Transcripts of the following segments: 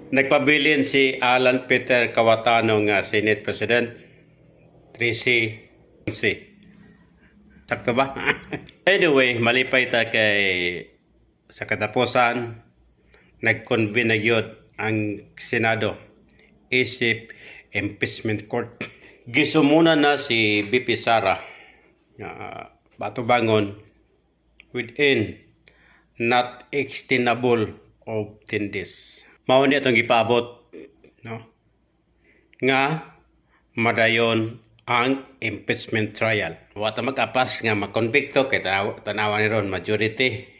Nagpabilin si Alan Peter Cayetano nga Senate President 3C. Sakto ba? Anyway, malipay ta kay sa katapusan nag-convene na gyud ang Senado isip impeachment court. Gisumuna na si BP Sara Batubangon within not extendable of 10 days. Mao ni atong gipaabot, no? Nga madayon ang impeachment trial. Wa ta mag-apas nga makonbikto kay tanawa ni ron majority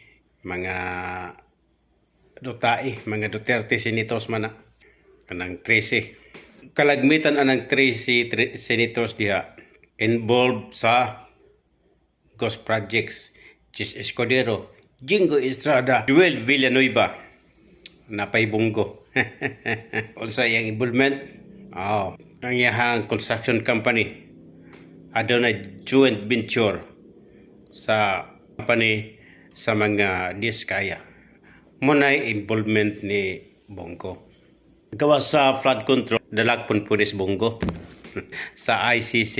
mga mga Duterte senators man na kanang 13. Kalagmitan anang 13 senators diha involved sa ghost projects. Chis Escudero, Jingo Estrada, Joel Villanueva, napay Bongo. Unsa iyang involvement? Ang iyang construction company adunay joint venture sa company sa mga diskaya. Munay involvement ni Bongo. Gawa sa flood control, dalagpon pulis Bongo sa ICC.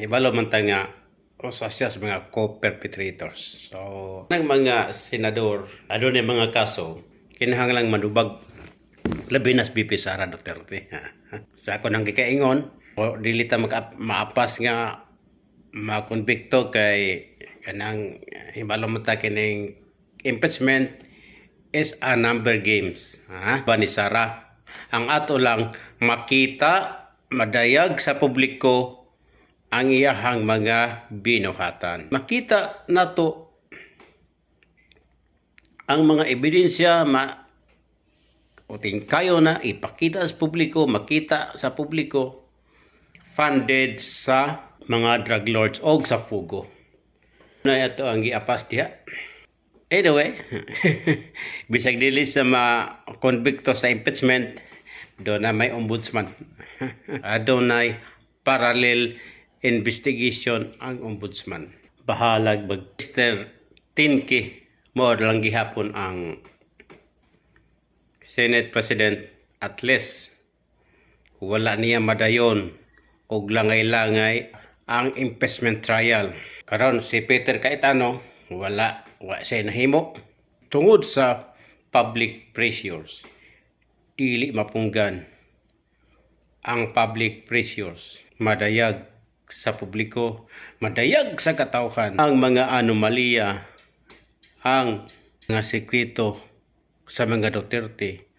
Ibalo man ta nga usa siya sa mga co-perpetrators. So, ng mga senador, adunay mga kaso kinahanglang manubag labi nas BP Sara Duterte. Sa ako nang gikaingon, o dili ta maapas nga makonbikto kay kanang hibalo mo ta kining impeachment is a number games. Ba ni Sara? Ang ato lang makita, madayag sa publiko ang iyahang mga binuhatan. Makita nato ang mga ebidensya uting kayo na ipakita sa publiko, makita sa publiko, funded sa mga drug lords o sa fugo. Na ito ang giapas diha. Anyway, bisag dili sa ma-convicto sa impeachment, doon na may ombudsman. Adunay parallel investigation ang ombudsman. Bahalag Mr. Tinky mo lang gihapon ang Senate President, at least wala niya madayon og langay-langay ang impeachment trial. Karon si Peter Cayetano wala siya nahimo tungod sa public pressures. Dili mapunggan ang public pressures. Madayag sa publiko, madayag sa katawhan ang mga anomalya, ang mga sekreto sa mga Duterte